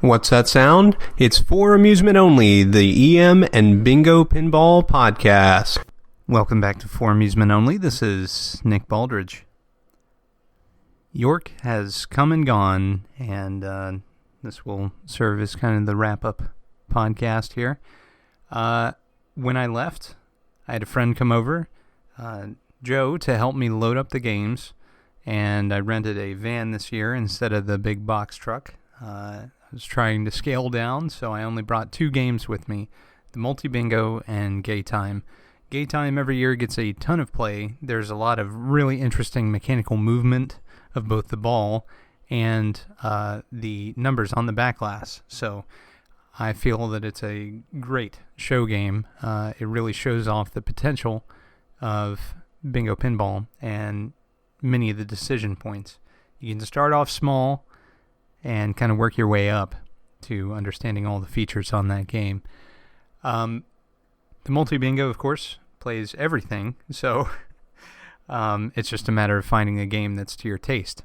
What's that sound? It's for amusement only, the EM and Bingo Pinball Podcast. Welcome back to For Amusement Only. This is Nick Baldridge. York has come and gone, and this will serve as kind of the wrap-up podcast here. When I left, I had a friend come over, Joe, to help me load up the games, and I rented a van this year instead of the big box truck. I was trying to scale down, so I only brought 2 games with me, the Multi-Bingo and Gay Time. Gay Time every year gets a ton of play. There's a lot of really interesting mechanical movement of both the ball and the numbers on the back glass. So I feel that it's a great show game. It really shows off the potential of Bingo Pinball and many of the decision points. You can start off small and kind of work your way up to understanding all the features on that game. The Multi-Bingo, of course, plays everything, so it's just a matter of finding a game that's to your taste.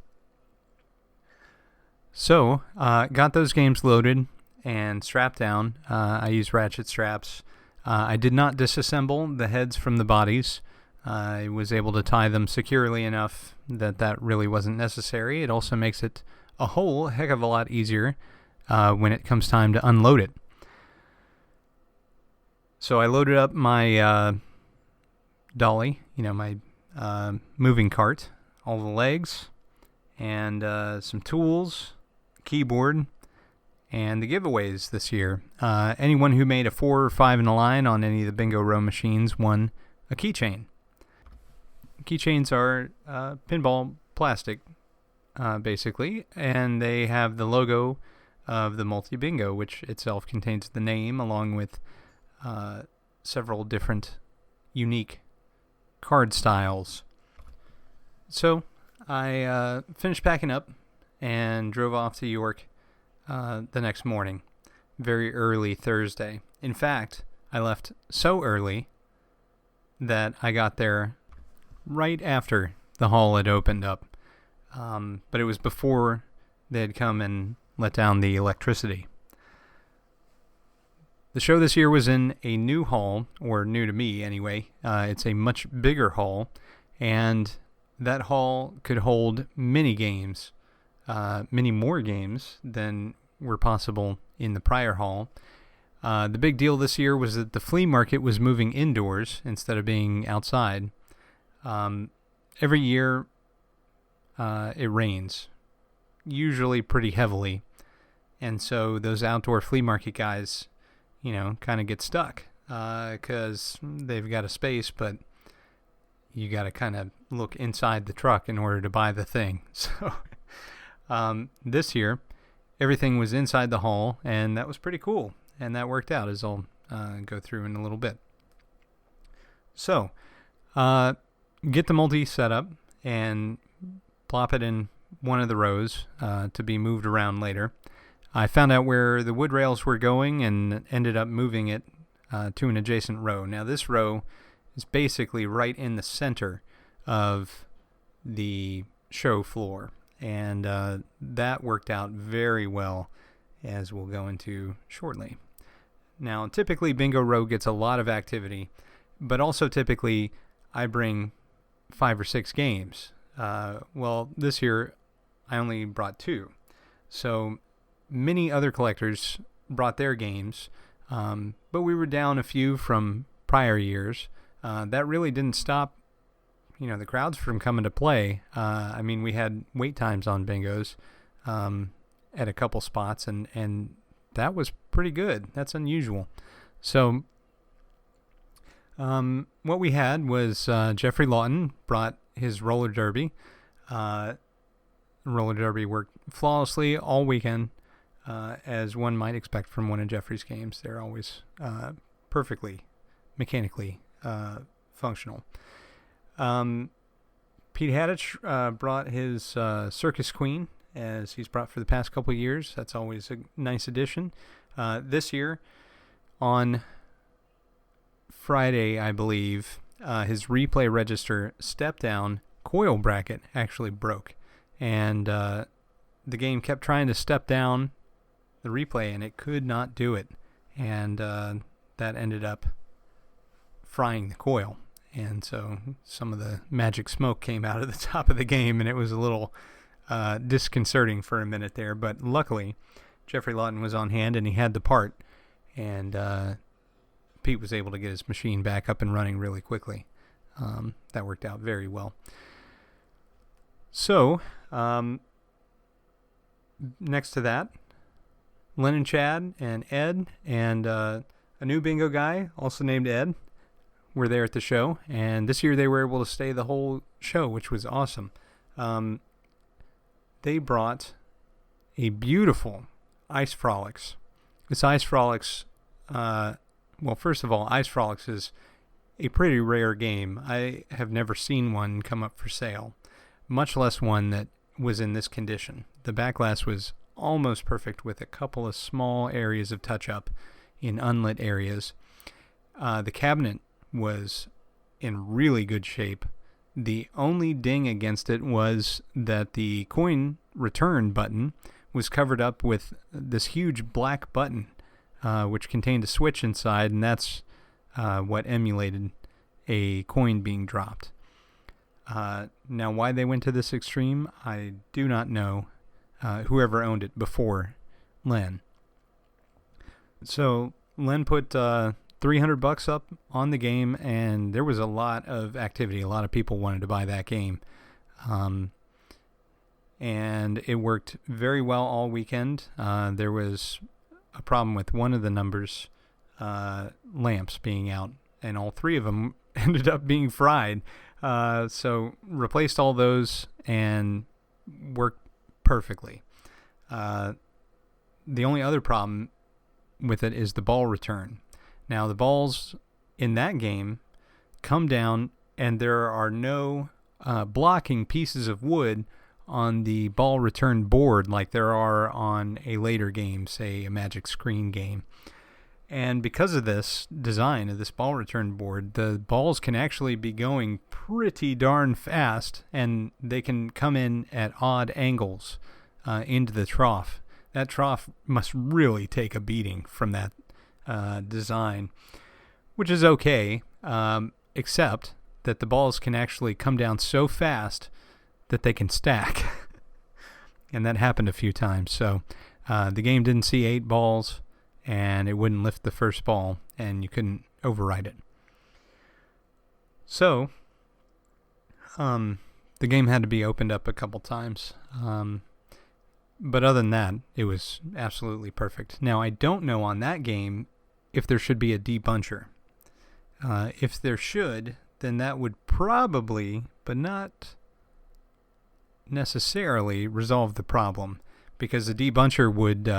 So, got those games loaded and strapped down. I used ratchet straps. I did not disassemble the heads from the bodies. I was able to tie them securely enough that really wasn't necessary. It also makes it a whole heck of a lot easier when it comes time to unload it. So I loaded up my dolly, my moving cart, all the legs, and some tools, keyboard, and the giveaways this year. Anyone who made a 4 or 5 in a line on any of the Bingo Row machines won a keychain. Keychains are pinball plastic, basically, and they have the logo of the Multi-Bingo, which itself contains the name along with several different unique card styles. So I finished packing up and drove off to York the next morning, very early Thursday. In fact, I left so early that I got there right after the hall had opened up. But it was before they had come and let down the electricity. The show this year was in a new hall, or new to me anyway. It's a much bigger hall, and that hall could hold many games, many more games than were possible in the prior hall. The big deal this year was that the flea market was moving indoors instead of being outside. Every year, it rains, usually pretty heavily, and so those outdoor flea market guys, kind of get stuck because they've got a space, but you got to kind of look inside the truck in order to buy the thing. So this year, everything was inside the hall, and that was pretty cool, and that worked out, as I'll go through in a little bit. So, get the multi set up and plop it in one of the rows to be moved around later. I found out where the wood rails were going and ended up moving it to an adjacent row. Now this row is basically right in the center of the show floor, and that worked out very well, as we'll go into shortly. Now typically Bingo Row gets a lot of activity, but also typically I bring 5 or 6 games. Well, this year I only brought 2. So many other collectors brought their games, but we were down a few from prior years. That really didn't stop, the crowds from coming to play. We had wait times on bingos at a couple spots, and that was pretty good. That's unusual. So what we had was Jeffrey Lawton brought his roller derby. Roller derby worked flawlessly all weekend, as one might expect from one of Jeffrey's games. They're always perfectly mechanically functional. Pete Haddich brought his Circus Queen, as he's brought for the past couple of years. That's always a nice addition. This year, on Friday, I believe, his replay register step-down coil bracket actually broke, and the game kept trying to step down the replay, and it could not do it. And that ended up frying the coil. And so some of the magic smoke came out of the top of the game, and it was a little disconcerting for a minute there. But luckily, Jeffrey Lawton was on hand, and he had the part. And Pete was able to get his machine back up and running really quickly. That worked out very well. So, next to that, Len and Chad and Ed and a new bingo guy, also named Ed, were there at the show. And this year they were able to stay the whole show, which was awesome. They brought a beautiful Ice Frolics. This Ice Frolics, well, first of all, Ice Frolics is a pretty rare game. I have never seen one come up for sale, much less one that was in this condition. The back glass was almost perfect with a couple of small areas of touch-up in unlit areas. The cabinet was in really good shape. The only ding against it was that the coin return button was covered up with this huge black button, which contained a switch inside, and that's what emulated a coin being dropped. Now, why they went to this extreme, I do not know. Whoever owned it before Len. So Len put $300 up on the game, and there was a lot of activity. A lot of people wanted to buy that game. And it worked very well all weekend. There was a problem with one of the numbers, lamps being out, and all three of them ended up being fried. So replaced all those and worked perfectly. The only other problem with it is the ball return. Now, the balls in that game come down, and there are no blocking pieces of wood on the ball return board like there are on a later game, say a Magic Screen game. And because of this design of this ball return board, the balls can actually be going pretty darn fast, and they can come in at odd angles into the trough. That trough must really take a beating from that design, which is okay, except that the balls can actually come down so fast that they can stack. And that happened a few times. So the game didn't see 8 balls, and it wouldn't lift the first ball, and you couldn't override it. So the game had to be opened up a couple times. But other than that, it was absolutely perfect. Now, I don't know on that game if there should be a debuncher. If there should, then that would probably, but not necessarily, resolve the problem, because the debuncher would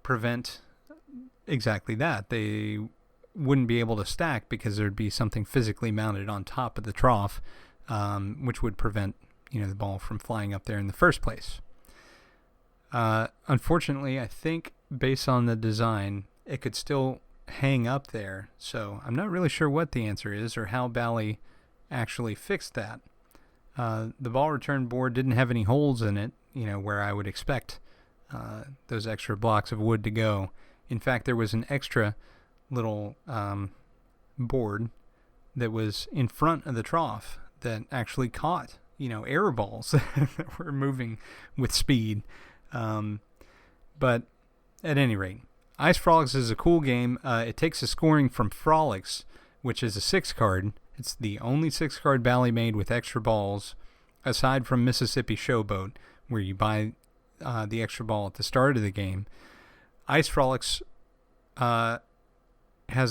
prevent exactly that. They wouldn't be able to stack because there'd be something physically mounted on top of the trough, which would prevent the ball from flying up there in the first place. Unfortunately, I think based on the design, it could still hang up there. So I'm not really sure what the answer is or how Bally actually fixed that. The ball return board didn't have any holes in it, where I would expect those extra blocks of wood to go. In fact, there was an extra little board that was in front of the trough that actually caught, air balls that were moving with speed. But at any rate, Ice Frolics is a cool game. It takes a scoring from Frolics, which is a 6-card. It's the only 6-card Bally made with extra balls, aside from Mississippi Showboat, where you buy the extra ball at the start of the game. Ice Frolics has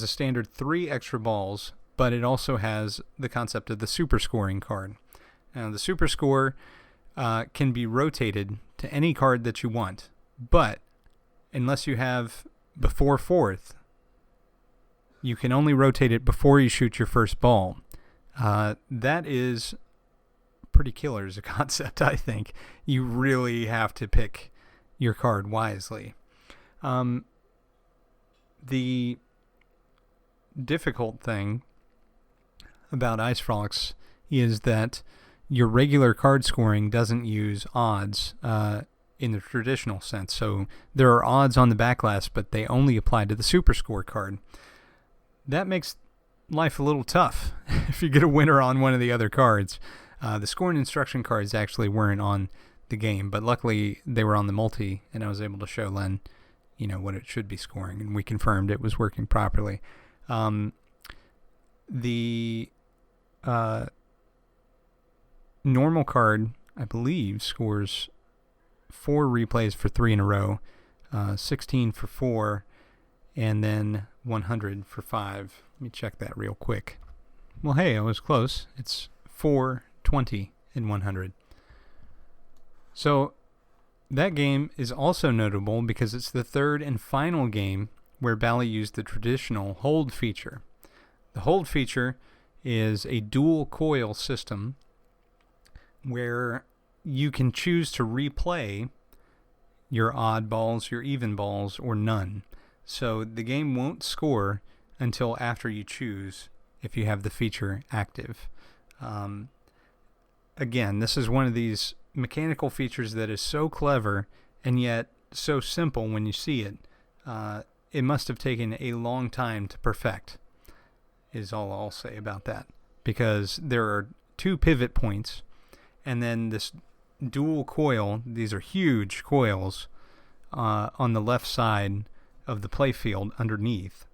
a standard 3 extra balls, but it also has the concept of the super scoring card. Now, the super score can be rotated to any card that you want, but unless you have before 4th, you can only rotate it before you shoot your first ball. That is pretty killer as a concept, I think. You really have to pick your card wisely. The difficult thing about Ice Frolics is that your regular card scoring doesn't use odds. in the traditional sense. So there are odds on the backlash, but they only apply to the Super Scorecard. That makes life a little tough if you get a winner on one of the other cards. The scoring instruction cards actually weren't on the game, but luckily they were on the multi, and I was able to show Len, what it should be scoring, and we confirmed it was working properly. The normal card, I believe, scores 4 replays for 3 in a row, 16 for 4, and then 100 for 5. Let me check that real quick. Well, hey, I was close. It's 4, 20, and 100. So that game is also notable because it's the third and final game where Bally used the traditional hold feature. The hold feature is a dual coil system where you can choose to replay your odd balls, your even balls, or none. So the game won't score until after you choose if you have the feature active. Again, this is one of these mechanical features that is so clever and yet so simple when you see it. It must have taken a long time to perfect, is all I'll say about that. Because there are 2 pivot points, and then this dual coil, these are huge coils, on the left side of the playfield underneath.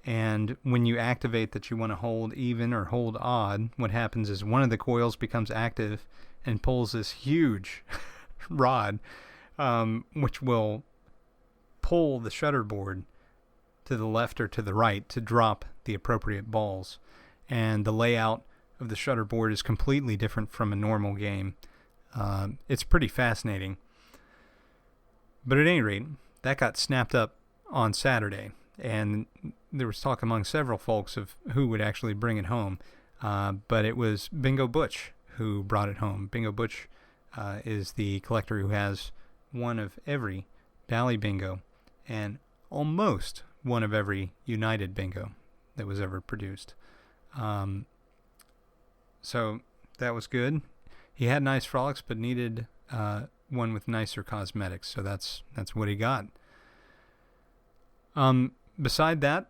And when you activate that you want to hold even or hold odd, what happens is one of the coils becomes active and pulls this huge rod, which will pull the shutterboard to the left or to the right to drop the appropriate balls. And the layout of the shutterboard is completely different from a normal game. It's pretty fascinating. But at any rate, that got snapped up on Saturday, and there was talk among several folks of who would actually bring it home. But it was Bingo Butch who brought it home. Bingo Butch is the collector who has one of every Bally Bingo and almost one of every United Bingo that was ever produced. So that was good. He had nice frolics, but needed one with nicer cosmetics, so that's what he got. Beside that,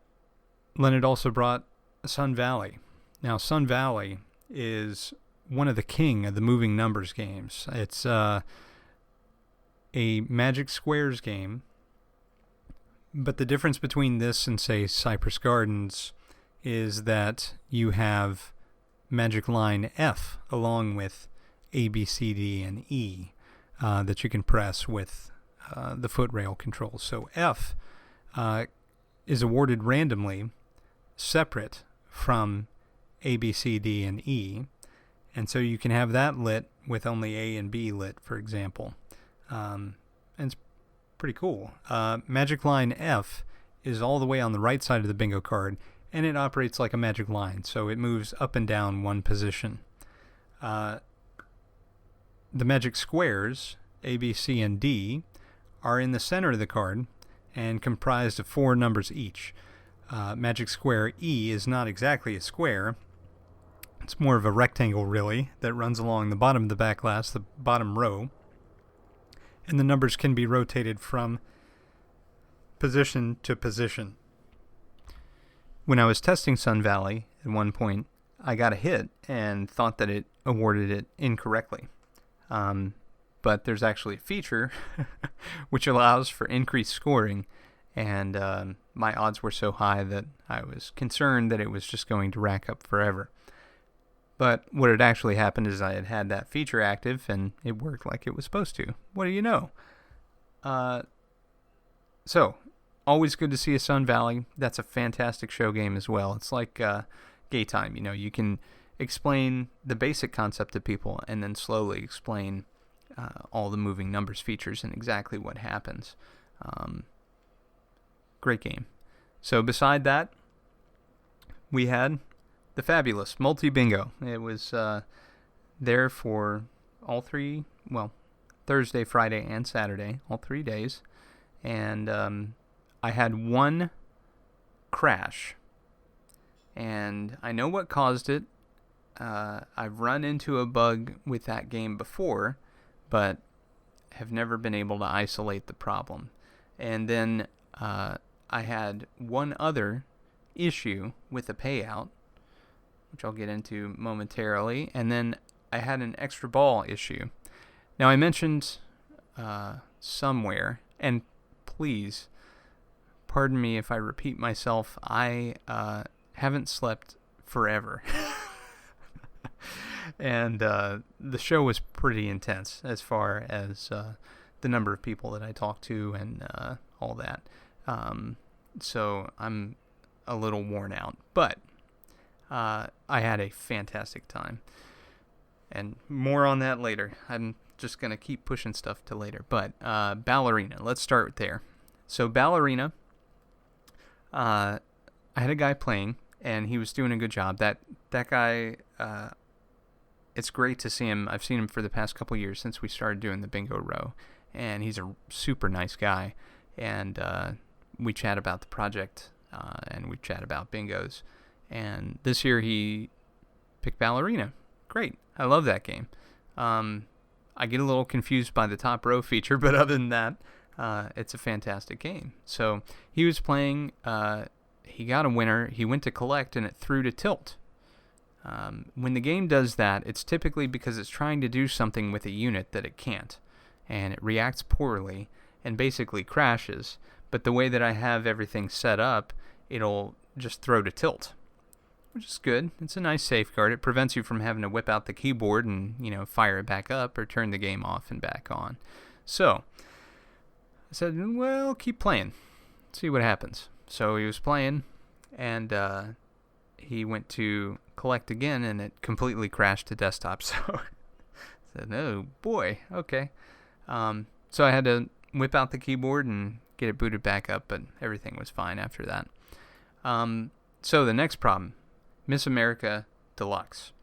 Leonard also brought Sun Valley. Now, Sun Valley is one of the king of the moving numbers games. It's a Magic Squares game, but the difference between this and, say, Cypress Gardens is that you have Magic Line F along with A, B, C, D, and E that you can press with the foot rail controls. So F is awarded randomly, separate from A, B, C, D, and E. And so you can have that lit with only A and B lit, for example. And it's pretty cool. Magic Line F is all the way on the right side of the bingo card, and it operates like a magic line, so it moves up and down one position. The magic squares, A, B, C, and D, are in the center of the card and comprised of 4 numbers each. Magic Square E is not exactly a square. It's more of a rectangle, really, that runs along the bottom of the back glass, the bottom row. And the numbers can be rotated from position to position. When I was testing Sun Valley, at one point, I got a hit and thought that it awarded it incorrectly. But there's actually a feature which allows for increased scoring, and my odds were so high that I was concerned that it was just going to rack up forever. But what had actually happened is I had that feature active, and it worked like it was supposed to. What do you know? So, always good to see a Sun Valley. That's a fantastic show game as well. It's like Gay Time. You can explain the basic concept to people and then slowly explain all the moving numbers features and exactly what happens. Great game. So beside that, we had the fabulous Multi-Bingo. It was there for all 3, Thursday, Friday, and Saturday, all 3 days. And I had one crash. And I know what caused it. I've run into a bug with that game before, but have never been able to isolate the problem. And then I had one other issue with the payout, which I'll get into momentarily, and then I had an extra ball issue. Now, I mentioned somewhere, and please pardon me if I repeat myself, I haven't slept forever. And the show was pretty intense as far as the number of people that I talked to and all that. So I'm a little worn out. But I had a fantastic time. And more on that later. I'm just going to keep pushing stuff to later. But Ballerina, let's start there. So Ballerina, I had a guy playing, and he was doing a good job. That guy, it's great to see him. I've seen him for the past couple years since we started doing the bingo row, and he's a super nice guy. And we chat about the project, and we chat about bingos. And this year he picked Ballerina. Great. I love that game. I get a little confused by the top row feature, but other than that, it's a fantastic game. So he was playing, he got a winner, he went to collect, and it threw to tilt. When the game does that, it's typically because it's trying to do something with a unit that it can't, and it reacts poorly and basically crashes. But the way that I have everything set up, it'll just throw to tilt, which is good. It's a nice safeguard. It prevents you from having to whip out the keyboard and, fire it back up or turn the game off and back on. So I said, well, keep playing. See what happens. So he was playing, and he went to collect again, and it completely crashed to desktop. So I said, oh, boy, okay. So I had to whip out the keyboard and get it booted back up, but everything was fine after that. So the next problem, Miss America Deluxe.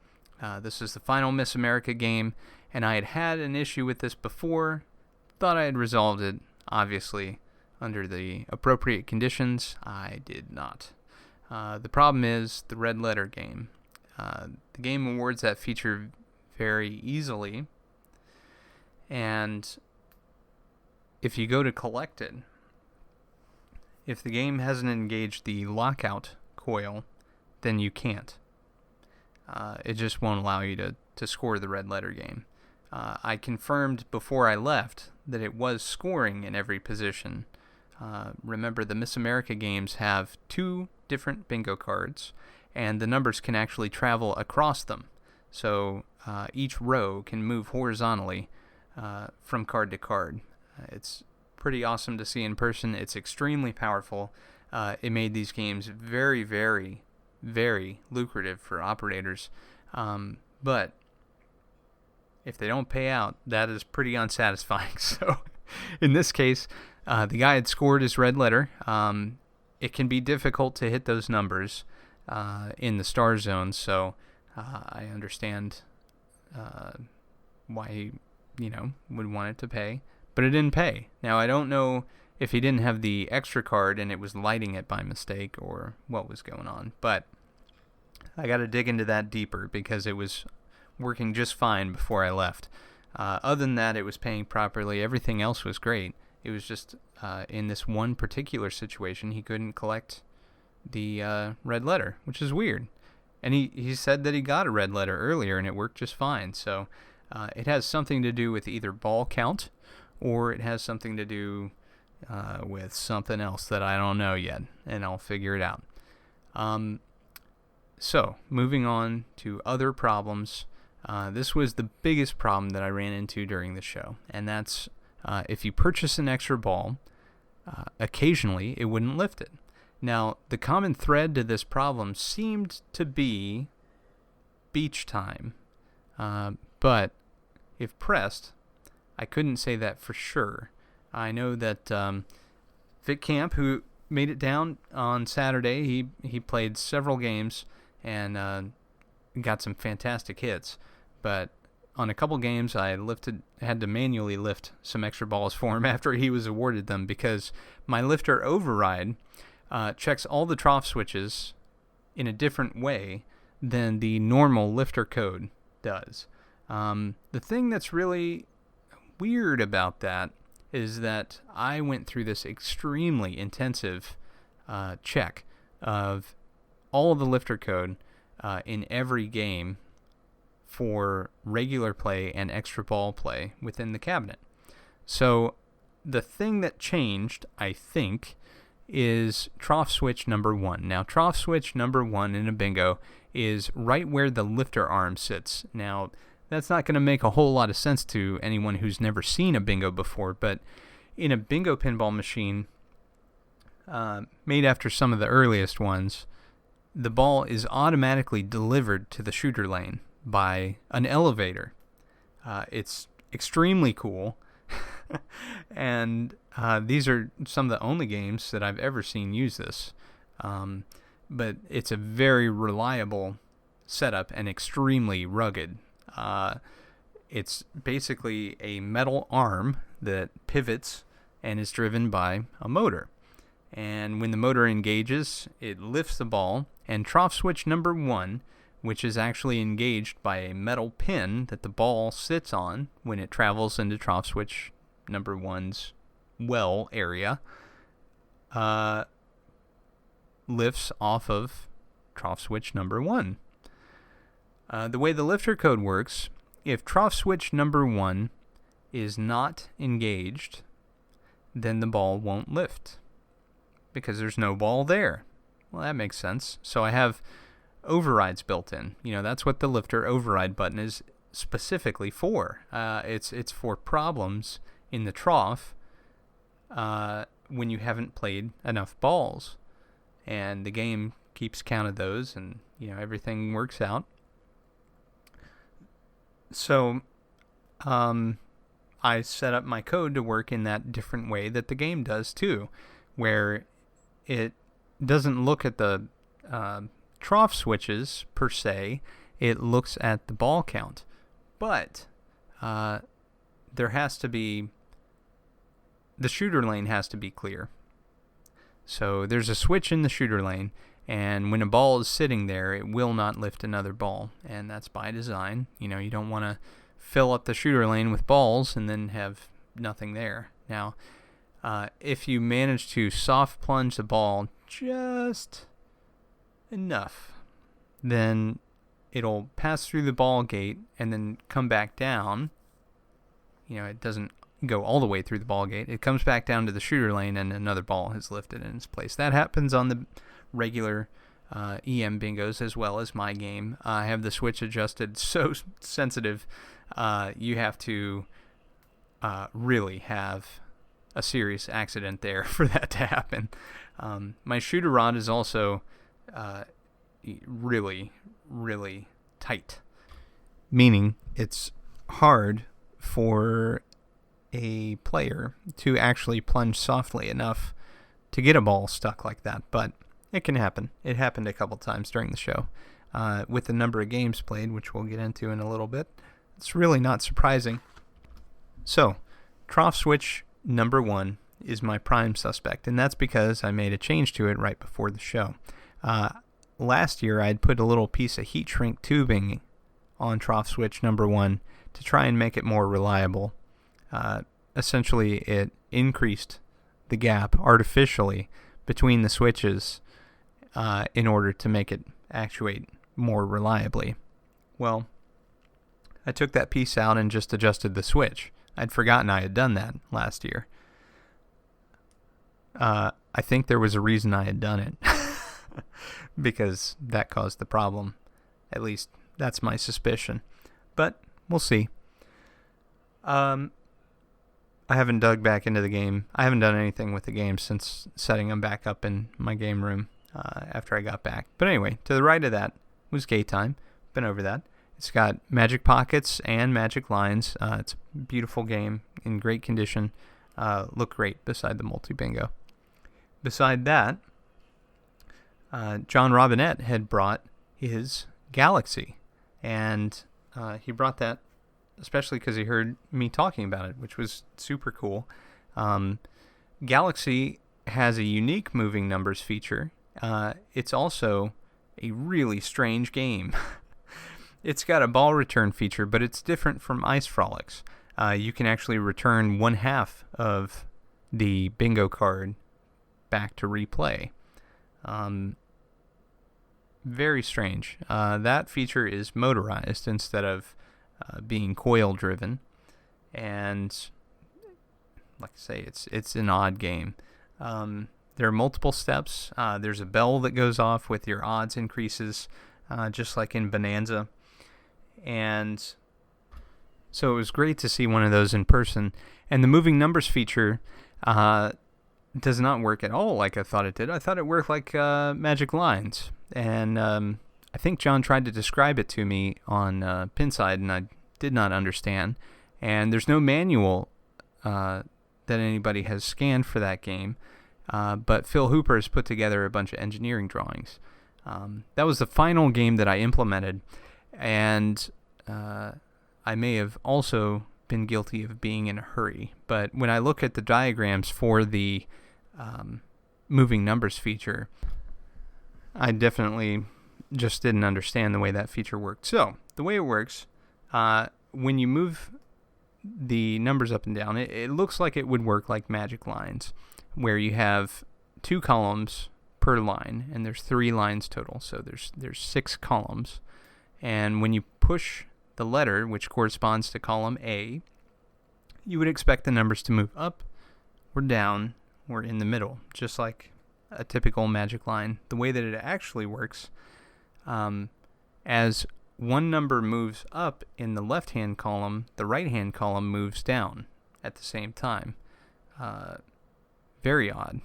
This is the final Miss America game, and I had an issue with this before. Thought I had resolved it, obviously, under the appropriate conditions. I did not. The problem is the red letter game. The game awards that feature very easily, and if you go to collect it, if the game hasn't engaged the lockout coil, then you can't. It just won't allow you to score the red letter game. I confirmed before I left that it was scoring in every position. Remember, the Miss America games have 2 different bingo cards, and the numbers can actually travel across them. So each row can move horizontally from card to card. It's pretty awesome to see in person. It's extremely powerful. It made these games very, very, very lucrative for operators. But if they don't pay out, that is pretty unsatisfying. So in this case, the guy had scored his red letter. It can be difficult to hit those numbers in the star zone, so I understand why he, would want it to pay. But it didn't pay. Now, I don't know if he didn't have the extra card and it was lighting it by mistake or what was going on. But I got to dig into that deeper because it was working just fine before I left. Other than that, it was paying properly. Everything else was great. It was just in this one particular situation, he couldn't collect the red letter, which is weird. And he said that he got a red letter earlier and it worked just fine. So it has something to do with either ball count or it has something to do with something else that I don't know yet, and I'll figure it out. So, moving on to other problems. This was the biggest problem that I ran into during the show, and that's if you purchase an extra ball, occasionally it wouldn't lift it. Now, the common thread to this problem seemed to be beach time, but if pressed, I couldn't say that for sure. I know that Vic Camp, who made it down on Saturday, he played several games and got some fantastic hits. But on a couple games, I had to manually lift some extra balls for him after he was awarded them because my lifter override checks all the trough switches in a different way than the normal lifter code does. The thing that's really weird about that is that I went through this extremely intensive check of all of the lifter code in every game for regular play and extra ball play within the cabinet. So the thing that changed, I think, is trough switch number 1. Now, trough switch number 1 in a bingo is right where the lifter arm sits. Now, that's not going to make a whole lot of sense to anyone who's never seen a bingo before, but in a bingo pinball machine made after some of the earliest ones, the ball is automatically delivered to the shooter lane by an elevator. It's extremely cool, and these are some of the only games that I've ever seen use this. But it's a very reliable setup and extremely rugged. It's basically a metal arm that pivots and is driven by a motor. And when the motor engages, it lifts the ball, and trough switch number 1, which is actually engaged by a metal pin that the ball sits on when it travels into trough switch number 1's well area, lifts off of trough switch number 1. The way the lifter code works, if trough switch number 1 is not engaged, then the ball won't lift because there's no ball there. Well, that makes sense. So I have overrides built in. That's what the lifter override button is specifically for. It's for problems in the trough when you haven't played enough balls, and the game keeps count of those, and everything works out. So I set up my code to work in that different way that the game does too, where it doesn't look at the trough switches per se. It looks at the ball count, but there has to be, the shooter lane has to be clear. So there's a switch in the shooter lane, and when a ball is sitting there, it will not lift another ball, and that's by design. You don't want to fill up the shooter lane with balls and then have nothing there. Now, if you manage to soft plunge the ball just enough, then it'll pass through the ball gate and then come back down. It doesn't go all the way through the ball gate. It comes back down to the shooter lane, and another ball has lifted in its place. That happens on the regular EM bingos as well as my game. I have the switch adjusted so sensitive. You have to really have a serious accident there for that to happen. My shooter rod is also really, really tight, meaning it's hard for a player to actually plunge softly enough to get a ball stuck like that, but it can happen. It happened a couple times during the show. With the number of games played, which we'll get into in a little bit, it's really not surprising. So, trough switch number 1 is my prime suspect, and that's because I made a change to it right before the show. Last year, I'd put a little piece of heat shrink tubing on trough switch number 1 to try and make it more reliable. Essentially, it increased the gap artificially between the switches in order to make it actuate more reliably. Well, I took that piece out and just adjusted the switch. I'd forgotten I had done that last year. I think there was a reason I had done it because that caused the problem. At least that's my suspicion. But we'll see. I haven't dug back into the game. I haven't done anything with the game since setting them back up in my game room after I got back. But anyway, to the right of that was Gate Time. Been over that. It's got magic pockets and magic lines. It's a beautiful game in great condition. Look great beside the multi-bingo. Beside that, John Robinette had brought his Galaxy. And he brought that especially because he heard me talking about it, which was super cool. Galaxy has a unique moving numbers feature. It's also a really strange game. It's got a ball return feature, but it's different from Ice Frolics. you can actually return one half of the bingo card back to replay. Very strange. That feature is motorized instead of being coil driven, and like I say, it's an odd game. There are multiple steps. There's a bell that goes off with your odds increases, just like in Bonanza, and so it was great to see one of those in person. And the moving numbers feature does not work at all like I thought it did. I thought it worked like Magic Lines. And I think John tried to describe it to me on Pinside, and I did not understand. And there's no manual that anybody has scanned for that game. But Phil Hooper has put together a bunch of engineering drawings. That was the final game that I implemented. And I may have also been guilty of being in a hurry. But when I look at the diagrams for the moving numbers feature, I definitely just didn't understand the way that feature worked. So, the way it works, when you move the numbers up and down, it looks like it would work like Magic Lines, where you have 2 columns per line, and there's 3 lines total, so there's 6 columns. And when you push the letter, which corresponds to column A, you would expect the numbers to move up or down or in the middle, just like a typical Magic line. The way that it actually works, as one number moves up in the left-hand column, the right-hand column moves down at the same time. Very odd.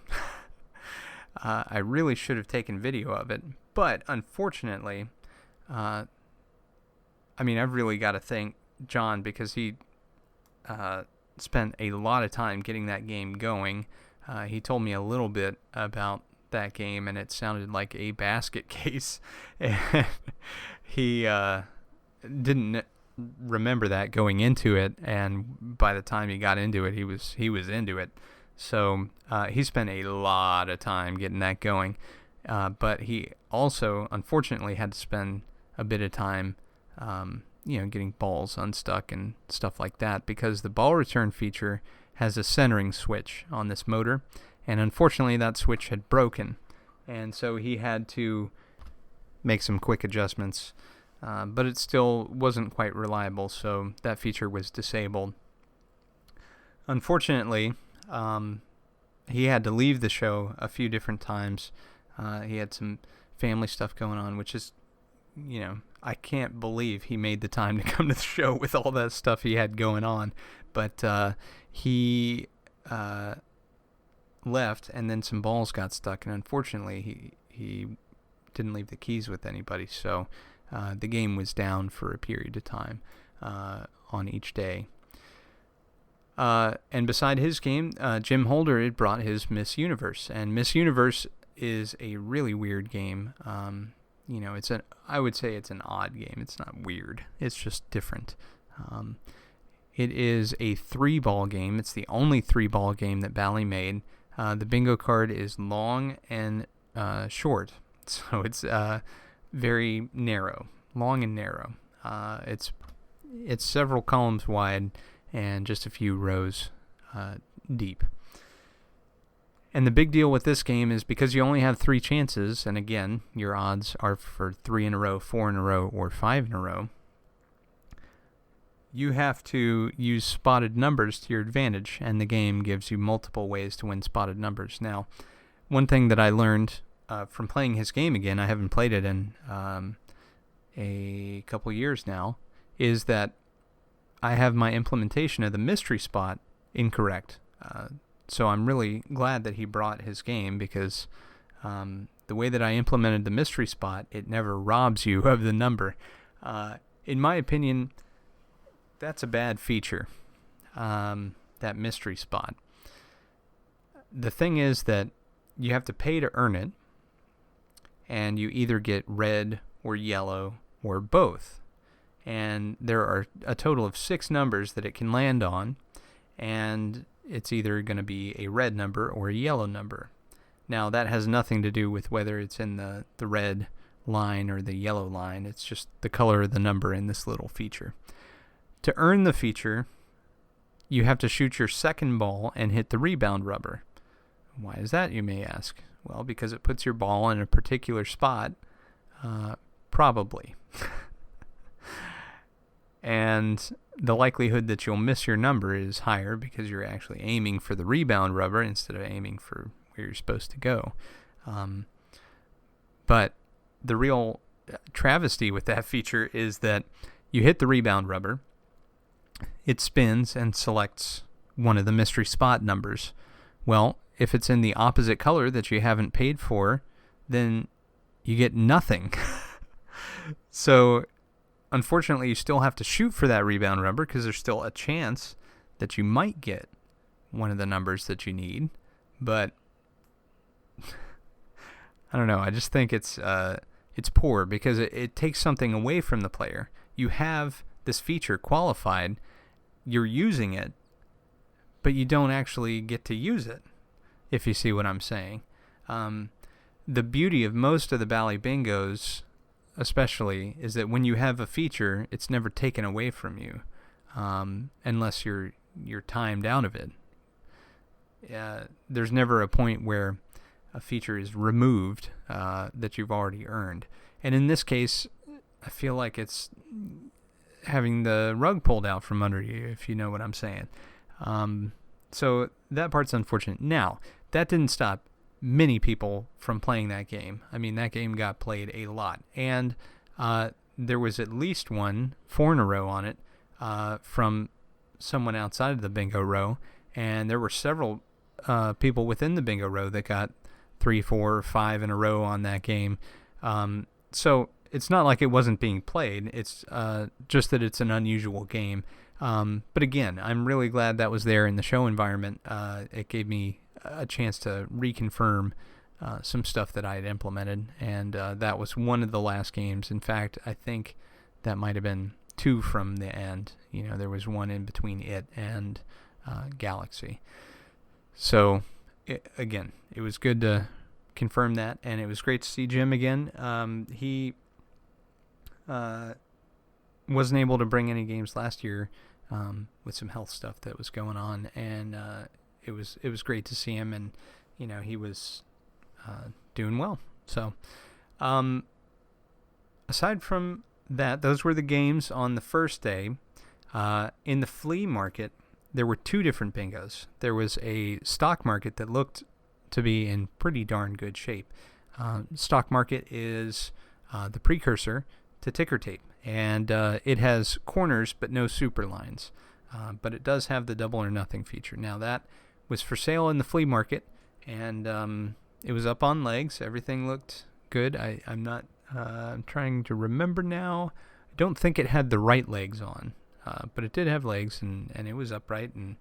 I really should have taken video of it, but unfortunately, I've really got to thank John, because he spent a lot of time getting that game going. He told me a little bit about that game, and it sounded like a basket case. And he didn't remember that going into it, and by the time he got into it, he was into it. So he spent a lot of time getting that going. But he also, unfortunately, had to spend a bit of time getting balls unstuck and stuff like that, because the ball return feature has a centering switch on this motor, and unfortunately that switch had broken, and so he had to make some quick adjustments, but it still wasn't quite reliable, so that feature was disabled. Unfortunately, he had to leave the show a few different times. He had some family stuff going on, which is, I can't believe he made the time to come to the show with all that stuff he had going on. But he left, and then some balls got stuck, and unfortunately he didn't leave the keys with anybody, so the game was down for a period of time on each day. And beside his game, Jim Holder had brought his Miss Universe, and Miss Universe is a really weird game. I would say it's an odd game. It's not weird. It's just different. It is a 3-ball game. It's the only 3-ball game that Bally made. The bingo card is long and short, so it's very narrow, long and narrow. It's several columns wide and just a few rows deep. And the big deal with this game is because you only have 3 chances, and again, your odds are for 3 in a row, 4 in a row, or 5 in a row, you have to use spotted numbers to your advantage, and the game gives you multiple ways to win spotted numbers. Now, one thing that I learned from playing his game again, I haven't played it in a couple years now, is that I have my implementation of the mystery spot incorrect. So I'm really glad that he brought his game, because the way that I implemented the mystery spot, it never robs you of the number. In my opinion, that's a bad feature, that mystery spot. The thing is that you have to pay to earn it, and you either get red or yellow or both. And there are a total of 6 numbers that it can land on, and it's either going to be a red number or a yellow number. Now, that has nothing to do with whether it's in the red line or the yellow line. It's just the color of the number in this little feature. To earn the feature, you have to shoot your second ball and hit the rebound rubber. Why is that, you may ask? Well, because it puts your ball in a particular spot, probably. And the likelihood that you'll miss your number is higher because you're actually aiming for the rebound rubber instead of aiming for where you're supposed to go. But the real travesty with that feature is that you hit the rebound rubber, it spins and selects one of the mystery spot numbers. Well, if it's in the opposite color that you haven't paid for, then you get nothing. So, unfortunately, you still have to shoot for that rebound rubber because there's still a chance that you might get one of the numbers that you need. But I don't know. I just think it's poor because it takes something away from the player. You have this feature qualified, you're using it, but you don't actually get to use it, if you see what I'm saying. The beauty of most of the Bally Bingos, especially, is that when you have a feature, it's never taken away from you, unless you're timed out of it. There's never a point where a feature is removed that you've already earned. And in this case, I feel like it's having the rug pulled out from under you, if you know what I'm saying. So that part's unfortunate. Now, that didn't stop many people from playing that game. I mean, that game got played a lot. And there was at least 4 in a row on it from someone outside of the bingo row. And there were several people within the bingo row that got 3, 4, 5 in a row on that game. So it's not like it wasn't being played. It's just that it's an unusual game. But again, I'm really glad that was there in the show environment. It gave me a chance to reconfirm some stuff that I had implemented, and that was one of the last games. In fact, I think that might have been 2 from the end. You know, there was one in between it and Galaxy. So, again, it was good to confirm that, and it was great to see Jim again. He wasn't able to bring any games last year with some health stuff that was going on, and it was great to see him, and you know, he was doing well. So aside from that, those were the games on the first day. In the flea market, there were 2 different bingos. There was a stock market that looked to be in pretty darn good shape. Stock market is the precursor to ticker tape, and it has corners but no super lines, but it does have the double or nothing feature. Now, that was for sale in the flea market, and it was up on legs. Everything looked good. I'm trying to remember now. I don't think it had the right legs on, but it did have legs, and it was upright, and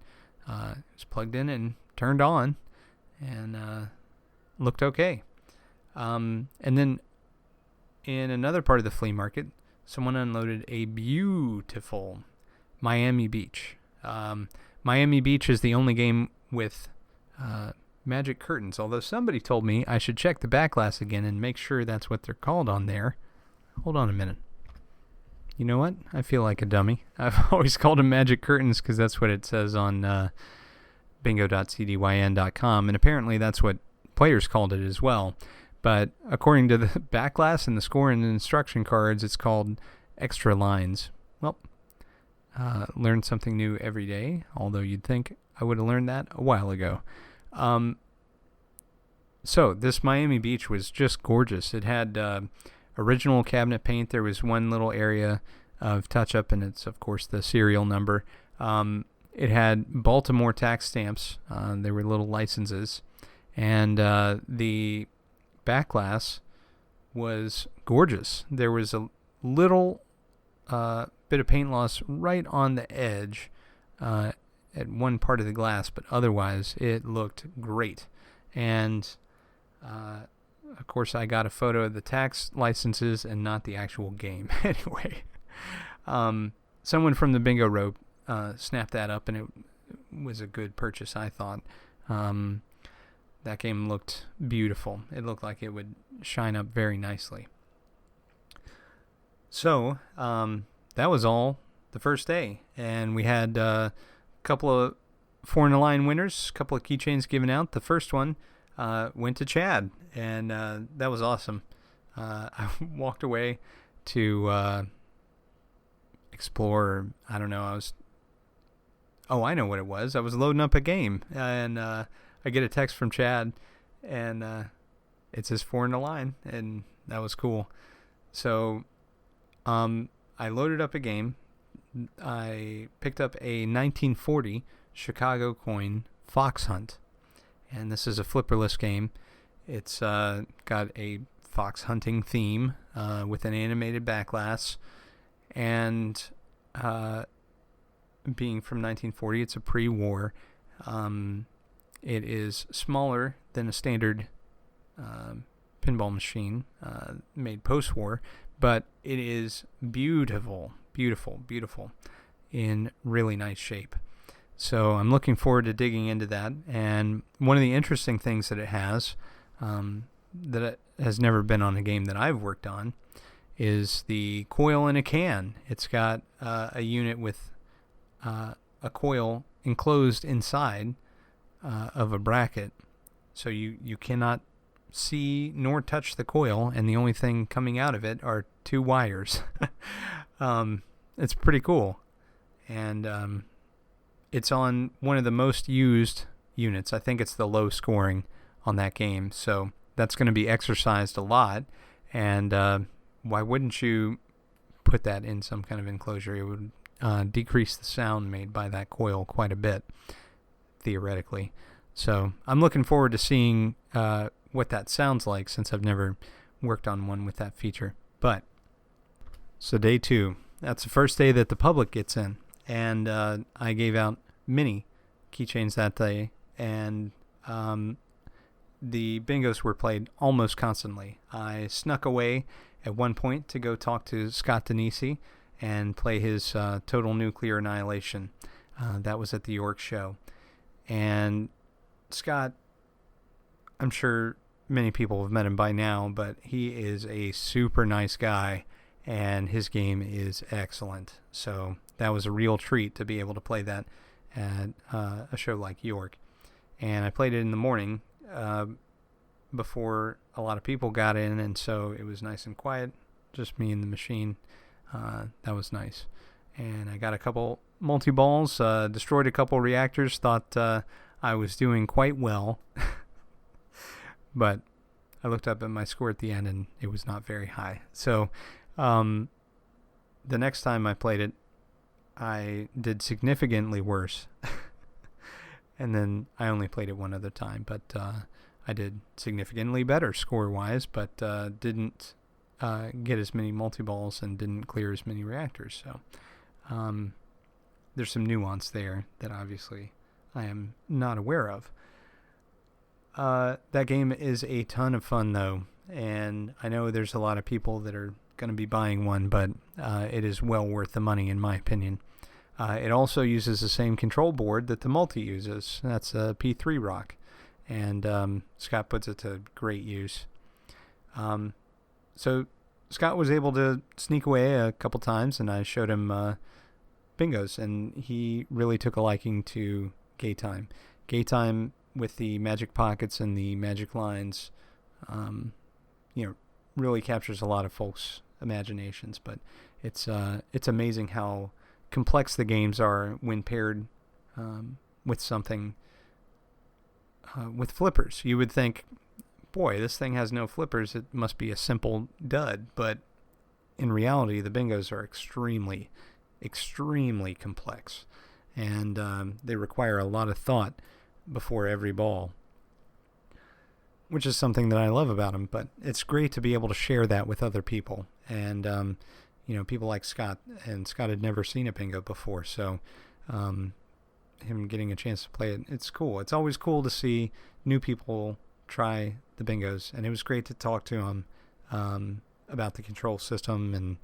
it was plugged in and turned on, and looked okay. And then in another part of the flea market, someone unloaded a beautiful Miami Beach. Miami Beach is the only game with magic curtains, although somebody told me I should check the back glass again and make sure that's what they're called on there. Hold on a minute. You know what? I feel like a dummy. I've always called them magic curtains because that's what it says on bingo.cdyn.com, and apparently that's what players called it as well. But according to the back glass and the score and the instruction cards, it's called extra lines. Well, learn something new every day, although you'd think I would have learned that a while ago. So this Miami Beach was just gorgeous. It had original cabinet paint. There was one little area of touch-up, and it's, of course, the serial number. It had Baltimore tax stamps. There were little licenses. And the back glass was gorgeous. There was a little bit of paint loss right on the edge at one part of the glass, but otherwise it looked great. And of course, I got a photo of the tax licenses and not the actual game. Anyway, someone from the bingo row snapped that up, and it was a good purchase, I thought. That game looked beautiful. It looked like it would shine up very nicely. So, that was all the first day. And we had couple of four in the line winners, a couple of keychains given out. The first one went to Chad, and that was awesome. I walked away to explore. I don't know. I know what it was. I was loading up a game, and I get a text from Chad, and it says four in the line, and that was cool. So I loaded up a game. I picked up a 1940 Chicago coin fox hunt, and this is a flipperless game. It's got a fox hunting theme with an animated backglass, and being from 1940, it's a pre-war. It is smaller than a standard pinball machine made post-war, but it is beautiful, beautiful, beautiful, in really nice shape. So I'm looking forward to digging into that. And one of the interesting things that it has that it has never been on a game that I've worked on is the coil in a can. It's got a unit with a coil enclosed inside of a bracket, so you cannot see nor touch the coil, and the only thing coming out of it are two wires. It's pretty cool, and it's on one of the most used units. I think it's the low scoring on that game, so that's going to be exercised a lot, and why wouldn't you put that in some kind of enclosure? It would decrease the sound made by that coil quite a bit, theoretically. So I'm looking forward to seeing what that sounds like, since I've never worked on one with that feature. But so day 2, that's the first day that the public gets in, and I gave out mini keychains that day, and the bingos were played almost constantly. I snuck away at one point to go talk to Scott Denisi and play his Total Nuclear Annihilation. That was at the York show. And Scott, I'm sure many people have met him by now, but he is a super nice guy, and his game is excellent. So that was a real treat to be able to play that at a show like York. And I played it in the morning before a lot of people got in, and so it was nice and quiet, just me and the machine. That was nice. And I got a couple multi-balls, destroyed a couple reactors, thought I was doing quite well. But I looked up at my score at the end, and it was not very high. So the next time I played it, I did significantly worse. And then I only played it one other time, but I did significantly better score-wise, but didn't get as many multi-balls and didn't clear as many reactors. So there's some nuance there that obviously I am not aware of. That game is a ton of fun, though, and I know there's a lot of people that are going to be buying one, but it is well worth the money, in my opinion. It also uses the same control board that the multi uses. That's a P3 Rock, and Scott puts it to great use. So Scott was able to sneak away a couple times, and I showed him bingos, and he really took a liking to Gay Time. Gay Time with the magic pockets and the magic lines, really captures a lot of folks' imaginations. But it's amazing how complex the games are when paired with something with flippers. You would think, boy, this thing has no flippers, it must be a simple dud. But in reality, the bingos are extremely, extremely complex, and they require a lot of thought before every ball, which is something that I love about them. But it's great to be able to share that with other people, and people like Scott, and Scott had never seen a bingo before, so him getting a chance to play it, it's cool. It's always cool to see new people try the bingos, and it was great to talk to him about the control system and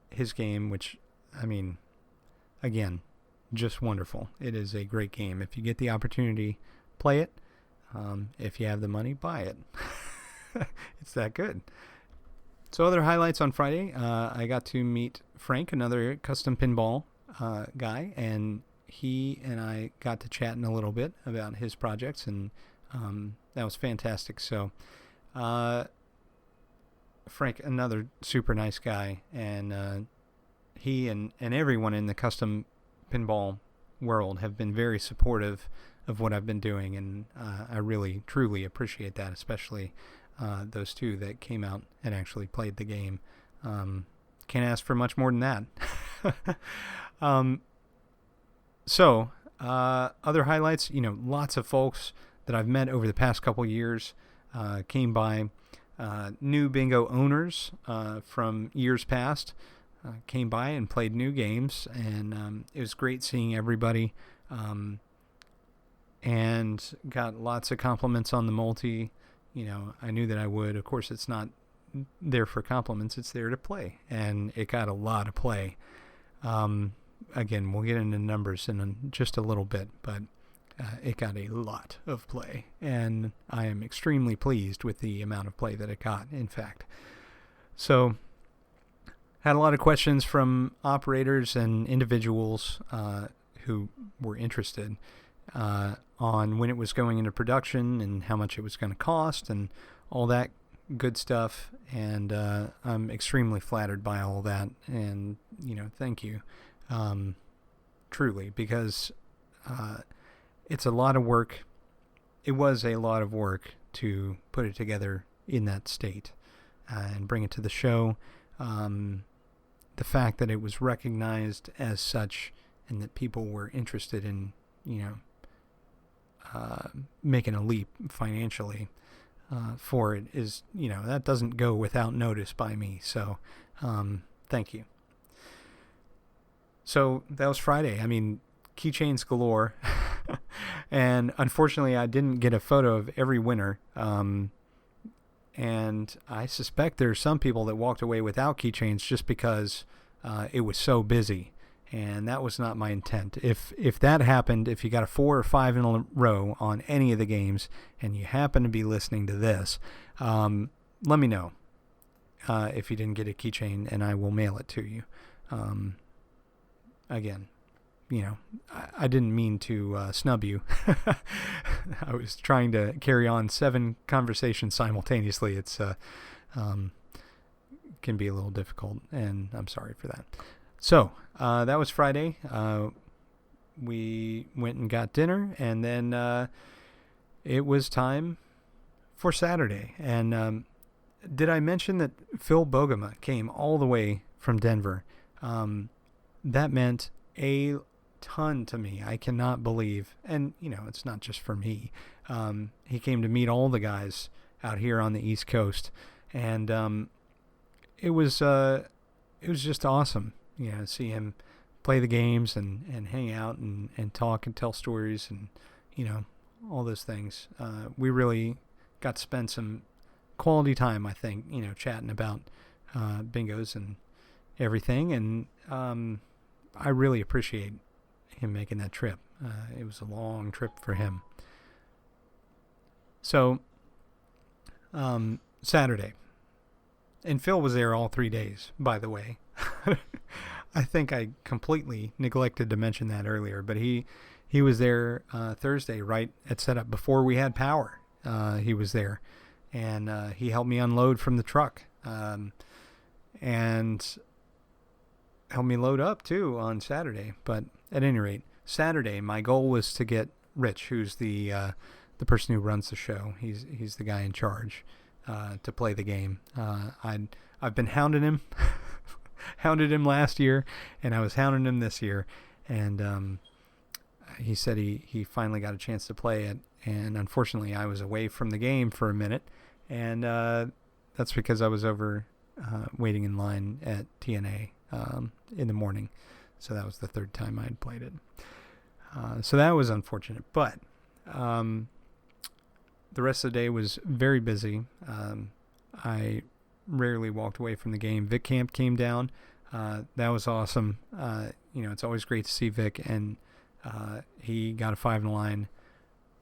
his game, which, I mean, again, just wonderful. It is a great game. If you get the opportunity, play it. If you have the money, buy it. It's that good. So other highlights on Friday, I got to meet Frank, another custom pinball guy, and he and I got to chatting a little bit about his projects, and that was fantastic. So Frank, another super nice guy, and he and everyone in the custom pinball world have been very supportive of what I've been doing, and I really, truly appreciate that, especially those two that came out and actually played the game. Can't ask for much more than that. So, other highlights, lots of folks that I've met over the past couple years came by. New bingo owners from years past came by and played new games, and it was great seeing everybody, and got lots of compliments on the multi. I knew that I would. Of course, it's not there for compliments, it's there to play, and it got a lot of play. Again, we'll get into numbers in just a little bit, but it got a lot of play, and I am extremely pleased with the amount of play that it got, in fact. So, had a lot of questions from operators and individuals who were interested on when it was going into production and how much it was going to cost and all that good stuff, and I'm extremely flattered by all that, and thank you, truly, because it's a lot of work. It was a lot of work to put it together in that state and bring it to the show. The fact that it was recognized as such and that people were interested in making a leap financially for it is, that doesn't go without notice by me. So, thank you. So that was Friday. I mean, keychains galore. And unfortunately, I didn't get a photo of every winner. And I suspect there's some people that walked away without keychains just because it was so busy. And that was not my intent. If that happened, if you got a 4 or 5 in a row on any of the games and you happen to be listening to this, let me know if you didn't get a keychain, and I will mail it to you. Again, I didn't mean to snub you. I was trying to carry on 7 conversations simultaneously. It's can be a little difficult, and I'm sorry for that. So, that was Friday. We went and got dinner, and then it was time for Saturday. And did I mention that Phil Bogema came all the way from Denver? That meant a ton to me. I cannot believe, and it's not just for me. He came to meet all the guys out here on the East Coast, and it was just awesome. See him play the games and hang out and talk and tell stories and, all those things. We really got to spend some quality time, I think, chatting about bingos and everything. And I really appreciate him making that trip. It was a long trip for him. So, Saturday. And Phil was there all 3 days, by the way. I think I completely neglected to mention that earlier, but he was there Thursday right at setup before we had power. He was there, and he helped me unload from the truck, and helped me load up too on Saturday. But at any rate, Saturday my goal was to get Rich, who's the person who runs the show. He's the guy in charge, to play the game. I've been hounding him. Hounded him last year, and I was hounding him this year, and he said he finally got a chance to play it, and unfortunately I was away from the game for a minute, and that's because I was over waiting in line at TNA in the morning, so that was the 3rd time I had played it. So that was unfortunate, but the rest of the day was very busy. I rarely walked away from the game. Vic Camp came down. That was awesome. It's always great to see Vic, and he got a 5 in the line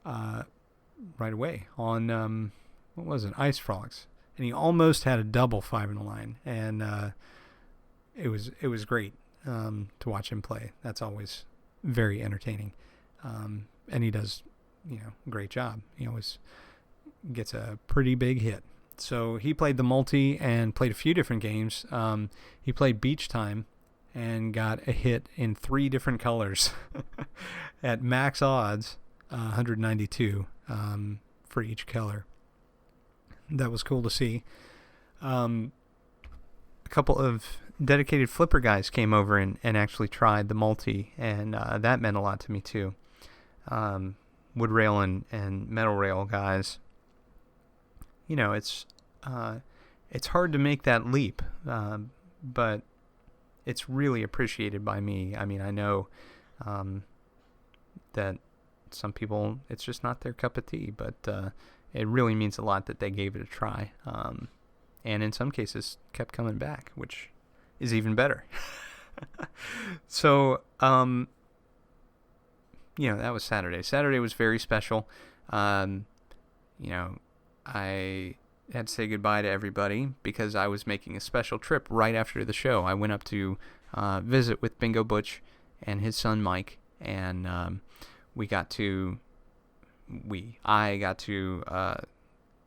right away on what was it, Ice Frogs, and he almost had a double 5 in the line, and it was great to watch him play. That's always very entertaining. And he does, a great job. He always gets a pretty big hit. So he played the multi and played a few different games. He played Beach Time and got a hit in 3 different colors at max odds, 192 for each color. That was cool to see. A couple of dedicated flipper guys came over and actually tried the multi, and that meant a lot to me too. Wood rail and metal rail guys. It's hard to make that leap, but it's really appreciated by me. I mean, I know that some people, it's just not their cup of tea, but it really means a lot that they gave it a try. And in some cases kept coming back, which is even better. So, that was Saturday. Saturday was very special. I had to say goodbye to everybody because I was making a special trip right after the show. I went up to visit with Bingo Butch and his son Mike, and I got to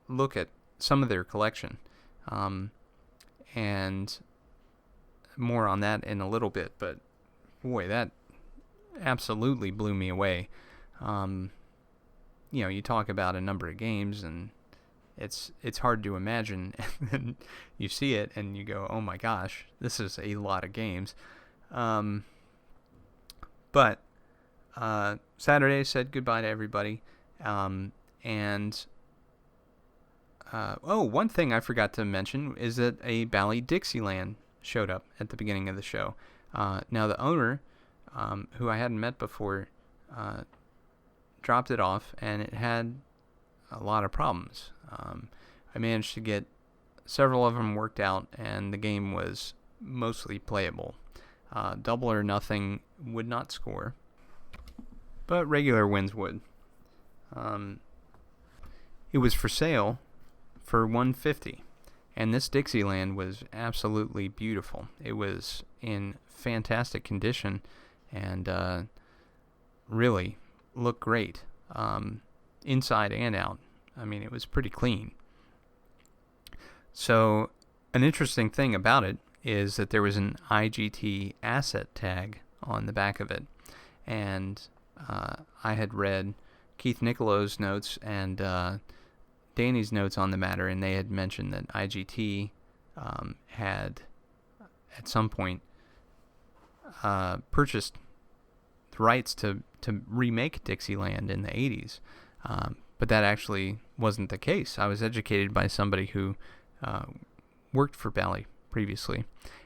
look at some of their collection, and more on that in a little bit. But boy, that absolutely blew me away. You talk about a number of games, and it's hard to imagine, and then you see it and you go, oh my gosh, this is a lot of games. But Saturday said goodbye to everybody, and one thing I forgot to mention is that a Bally Dixieland showed up at the beginning of the show. Now the owner, who I hadn't met before, dropped it off, and it had a lot of problems. I managed to get several of them worked out, and the game was mostly playable. Double or Nothing would not score, but regular wins would. It was for sale for $150, and this Dixieland was absolutely beautiful. It was in fantastic condition, and really looked great, inside and out. I mean, it was pretty clean. So, an interesting thing about it is that there was an IGT asset tag on the back of it, and I had read Keith Nicoleau's notes and Danny's notes on the matter, and they had mentioned that IGT had at some point purchased the rights to remake Dixieland in the 80s, but that actually wasn't the case. I was educated by somebody who worked for Bally previously, and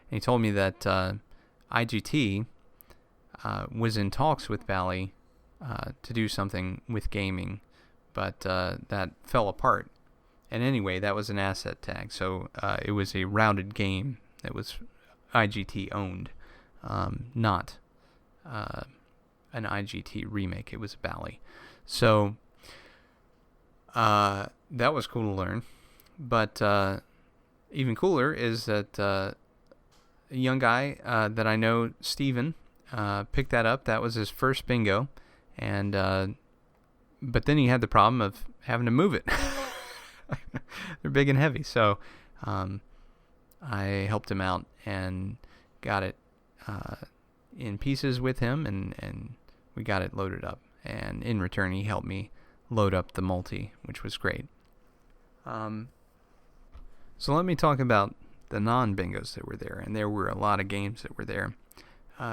he told me that IGT was in talks with Bally to do something with gaming, but that fell apart. And anyway, that was an asset tag, so it was a routed game that was IGT owned, not an IGT remake. It was Bally. So that was cool to learn. But even cooler is that a young guy that I know, Steven, picked that up. That was his first bingo, and but then he had the problem of having to move it. They're big and heavy, so I helped him out and got it in pieces with him, and we got it loaded up. And in return, he helped me load up the multi, which was great. So let me talk about the non-bingos that were there, and there were a lot of games that were there.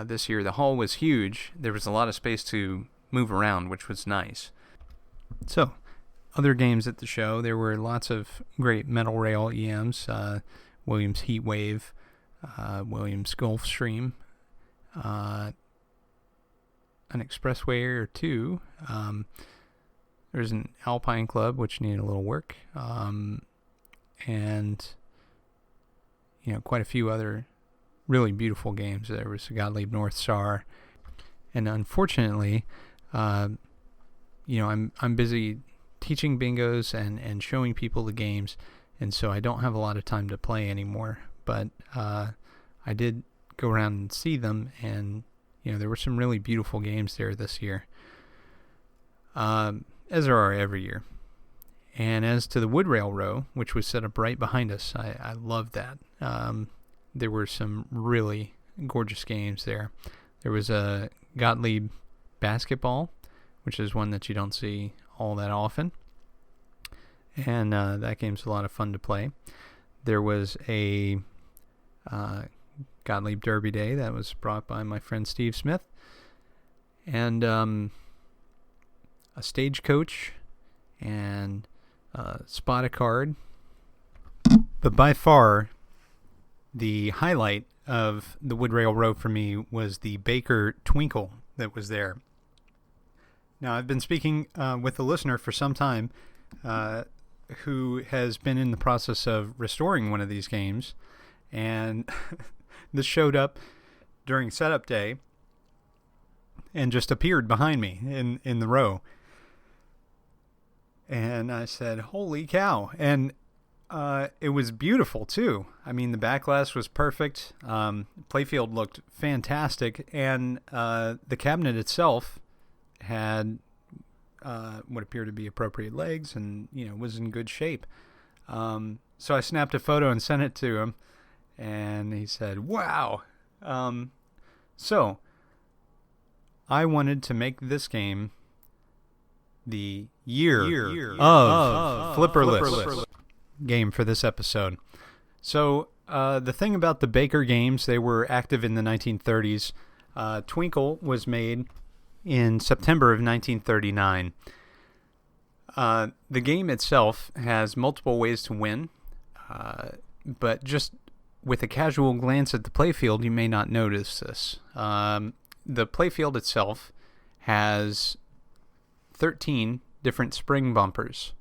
This year, the hall was huge. There was a lot of space to move around, which was nice. So, other games at the show, there were lots of great metal rail EMs, Williams Heatwave, Williams Gulfstream, an Expressway or two. There's an Alpine Club, which needed a little work, and quite a few other really beautiful games. There was Gottlieb North Star, and unfortunately, I'm busy teaching bingos and showing people the games, and so I don't have a lot of time to play anymore. But I did go around and see them, and there were some really beautiful games there this year, as there are every year. And as to the wood rail row, which was set up right behind us, I loved that. There were some really gorgeous games there. There was a Gottlieb basketball, which is one that you don't see all that often. And that game's a lot of fun to play. There was a Gottlieb Derby Day that was brought by my friend Steve Smith. And a Stagecoach and Spot a Card. But by far, the highlight of the wood rail row for me was the Baker Twinkle that was there. Now, I've been speaking with a listener for some time who has been in the process of restoring one of these games, and this showed up during setup day and just appeared behind me in the row. And I said, holy cow. And it was beautiful, too. I mean, the backglass was perfect. Playfield looked fantastic. And the cabinet itself had what appeared to be appropriate legs and, was in good shape. So I snapped a photo and sent it to him. And he said, wow. So I wanted to make this game the year of Flipperless game for this episode. So the thing about the Baker games, they were active in the 1930s. Twinkle was made in September of 1939. The game itself has multiple ways to win, but just with a casual glance at the playfield, you may not notice this. The playfield itself has 13 different spring bumpers.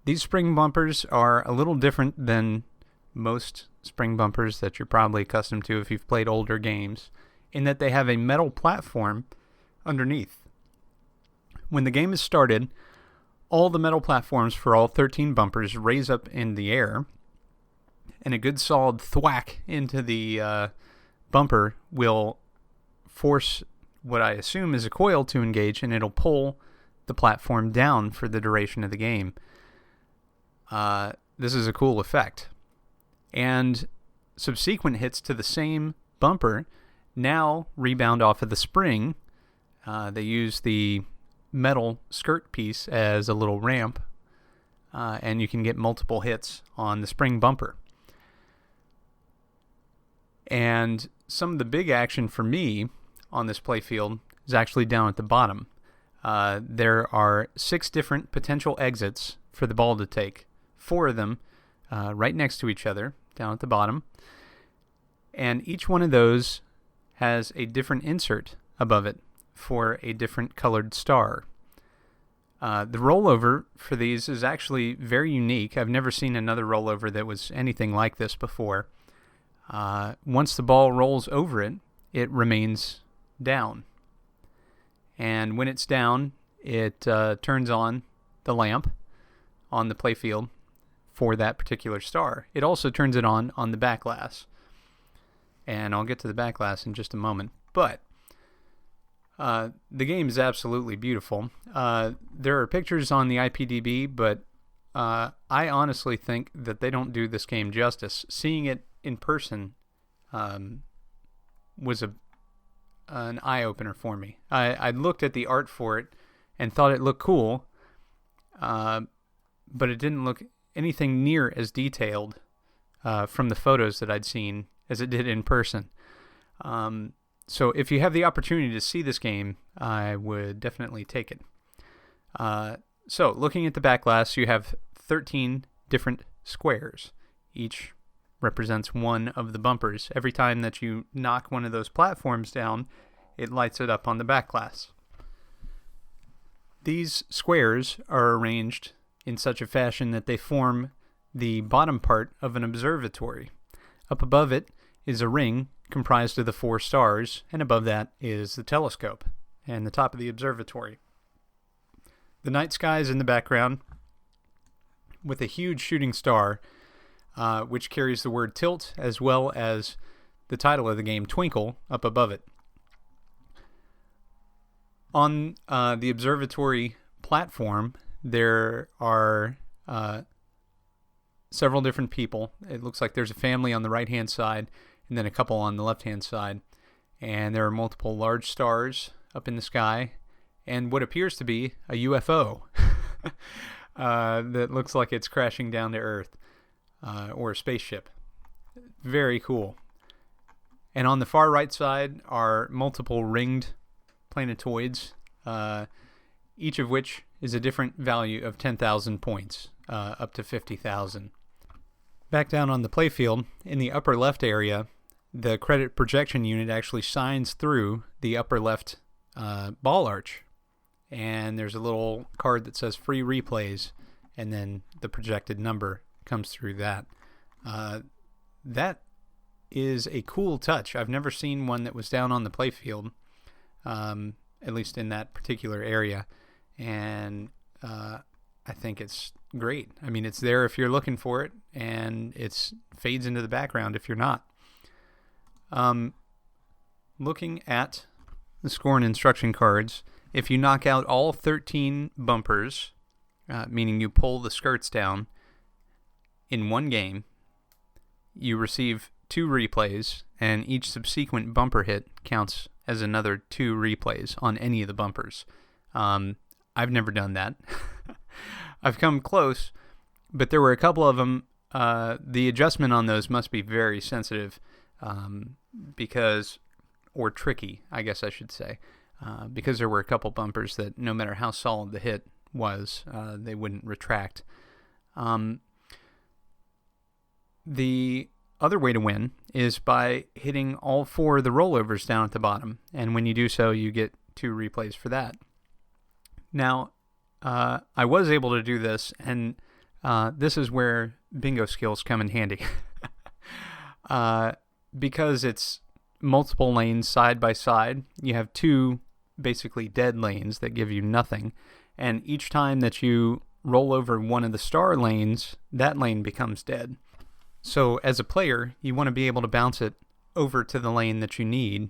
These spring bumpers are a little different than most spring bumpers that you're probably accustomed to if you've played older games, in that they have a metal platform underneath. When the game is started, all the metal platforms for all 13 bumpers raise up in the air, and a good solid thwack into the bumper will force what I assume is a coil to engage, and it'll pull the platform down for the duration of the game. This is a cool effect. And subsequent hits to the same bumper now rebound off of the spring. They use the metal skirt piece as a little ramp, and you can get multiple hits on the spring bumper. And some of the big action for me on this playfield is actually down at the bottom. There are 6 different potential exits for the ball to take. 4 of them right next to each other down at the bottom. And each one of those has a different insert above it for a different colored star. The rollover for these is actually very unique. I've never seen another rollover that was anything like this before. Once the ball rolls over it, it remains down. And when it's down, it turns on the lamp on the playfield for that particular star. It also turns it on the back glass. And I'll get to the back glass in just a moment. But the game is absolutely beautiful. There are pictures on the IPDB, but I honestly think that they don't do this game justice. Seeing it in person was an eye-opener for me. I looked at the art for it and thought it looked cool, but it didn't look anything near as detailed from the photos that I'd seen as it did in person. So if you have the opportunity to see this game, I would definitely take it. So looking at the back glass, you have 13 different squares. Each represents one of the bumpers. Every time that you knock one of those platforms down, it lights it up on the back glass. These squares are arranged in such a fashion that they form the bottom part of an observatory. Up above it is a ring comprised of the 4 stars, and above that is the telescope and the top of the observatory. The night sky is in the background with a huge shooting star, which carries the word tilt as well as the title of the game, Twinkle, up above it. On the observatory platform, there are several different people. It looks like there's a family on the right-hand side and then a couple on the left-hand side. And there are multiple large stars up in the sky and what appears to be a UFO that looks like it's crashing down to Earth or a spaceship. Very cool. And on the far right side are multiple ringed planetoids, each of which is a different value of 10,000 points, up to 50,000. Back down on the playfield, in the upper left area, the credit projection unit actually shines through the upper left ball arch. And there's a little card that says free replays, and then the projected number comes through that. That is a cool touch. I've never seen one that was down on the playfield, at least in that particular area. And I think it's great. I mean, it's there if you're looking for it, and it fades into the background if you're not. Looking at the score and instruction cards, if you knock out all 13 bumpers, meaning you pull the skirts down in one game, you receive 2 replays, and each subsequent bumper hit counts as another 2 replays on any of the bumpers. I've never done that. I've come close, but there were a couple of them. The adjustment on those must be very sensitive, or tricky, I guess I should say, because there were a couple bumpers that no matter how solid the hit was, they wouldn't retract. The other way to win is by hitting all 4 of the rollovers down at the bottom, and when you do so, you get 2 replays for that. Now, I was able to do this, and this is where bingo skills come in handy. Because it's multiple lanes side by side, you have 2 basically dead lanes that give you nothing, and each time that you roll over one of the star lanes, that lane becomes dead. So as a player, you want to be able to bounce it over to the lane that you need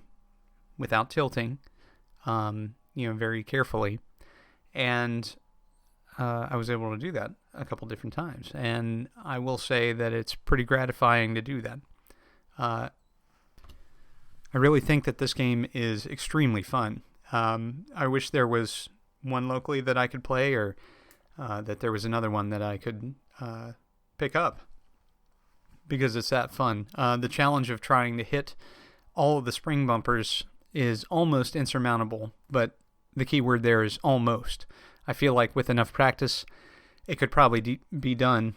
without tilting, very carefully. And I was able to do that a couple different times. And I will say that it's pretty gratifying to do that. I really think that this game is extremely fun. I wish there was one locally that I could play, or that there was another one that I could pick up, because it's that fun. The challenge of trying to hit all of the spring bumpers is almost insurmountable, but the key word there is almost. I feel like with enough practice, it could probably be done,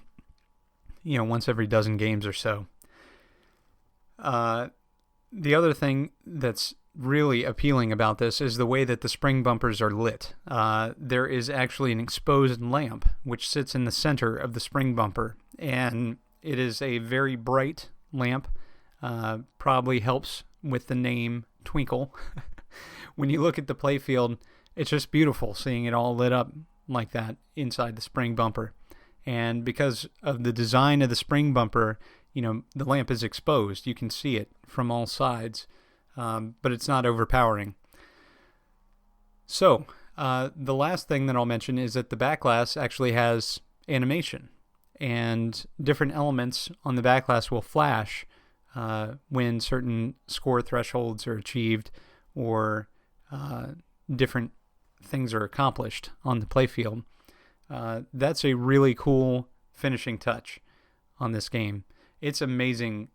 once every dozen games or so. The other thing that's really appealing about this is the way that the spring bumpers are lit. There is actually an exposed lamp which sits in the center of the spring bumper, and it is a very bright lamp. Probably helps with the name Twinkle. When you look at the playfield, it's just beautiful seeing it all lit up like that inside the spring bumper. And because of the design of the spring bumper, the lamp is exposed. You can see it from all sides, but it's not overpowering. So, the last thing that I'll mention is that the back glass actually has animation, and different elements on the back glass will flash when certain score thresholds are achieved, or different things are accomplished on the playfield. That's a really cool finishing touch on this game. It's amazing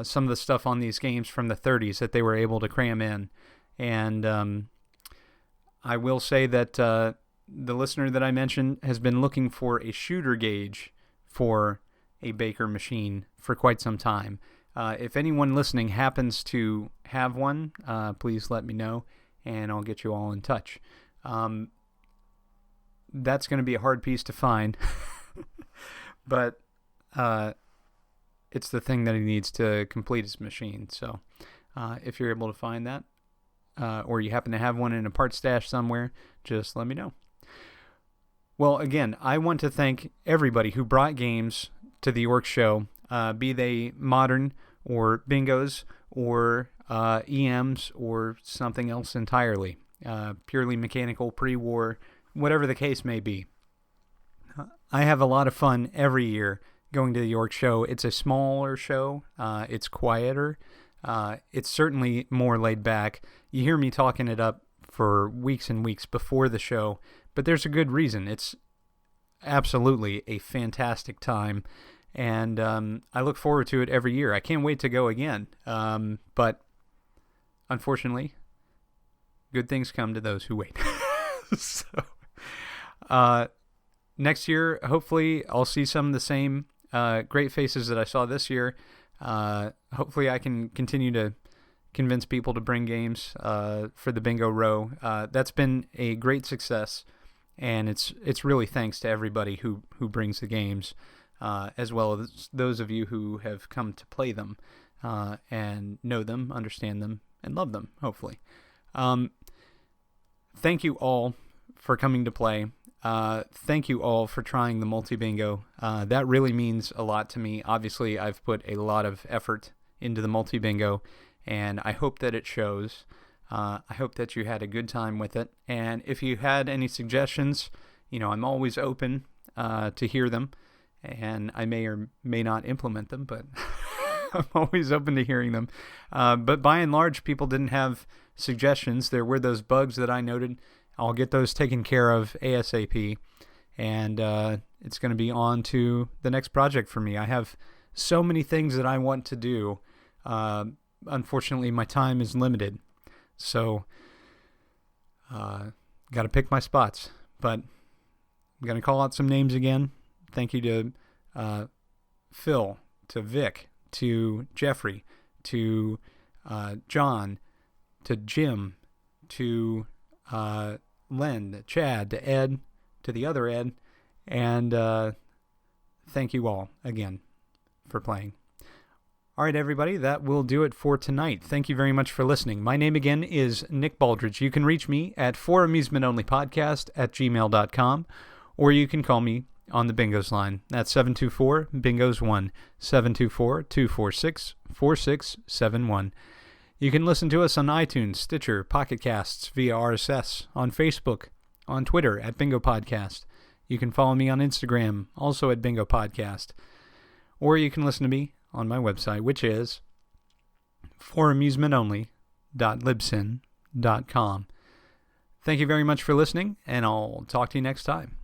some of the stuff on these games from the 30s that they were able to cram in. And I will say that the listener that I mentioned has been looking for a shooter gauge for a Baker machine for quite some time. If anyone listening happens to have one, please let me know, and I'll get you all in touch. That's going to be a hard piece to find, but it's the thing that he needs to complete his machine. So if you're able to find that, or you happen to have one in a part stash somewhere, just let me know. Well, again, I want to thank everybody who brought games to the Orc Show, be they modern or bingos or EMs or something else entirely. purely mechanical, pre-war, whatever the case may be. I have a lot of fun every year going to the York Show. It's a smaller show. It's quieter. It's certainly more laid back. You hear me talking it up for weeks and weeks before the show, but there's a good reason. It's absolutely a fantastic time, and I look forward to it every year. I can't wait to go again, but unfortunately, good things come to those who wait. So, next year, hopefully, I'll see some of the same great faces that I saw this year. Hopefully, I can continue to convince people to bring games for the Bingo Row. That's been a great success, and it's really thanks to everybody who brings the games, as well as those of you who have come to play them and know them, understand them, and love them, hopefully. Thank you all for coming to play. Thank you all for trying the multi-bingo. That really means a lot to me. Obviously, I've put a lot of effort into the multi-bingo, and I hope that it shows. I hope that you had a good time with it. And if you had any suggestions, I'm always open to hear them, and I may or may not implement them, but I'm always open to hearing them. But by and large, people didn't have suggestions. There were those bugs that I noted. I'll get those taken care of ASAP, and it's going to be on to the next project for me. I have so many things that I want to do. Unfortunately, my time is limited, so got to pick my spots. But I'm going to call out some names again. Thank you to Phil, to Vic, to Jeffrey, to John, to Jim, to Len, Chad, to Ed, to the other Ed, and thank you all again for playing. All right, everybody, that will do it for tonight. Thank you very much for listening. My name again is Nick Baldridge. You can reach me at foramusementonlypodcast@gmail.com, or you can call me on the Bingos line. That's 724-BINGOS1, 724-246-4671. You can listen to us on iTunes, Stitcher, Pocket Casts, via RSS, on Facebook, on Twitter at Bingo Podcast. You can follow me on Instagram, also at Bingo Podcast. Or you can listen to me on my website, which is foramusementonly.libsyn.com. Thank you very much for listening, and I'll talk to you next time.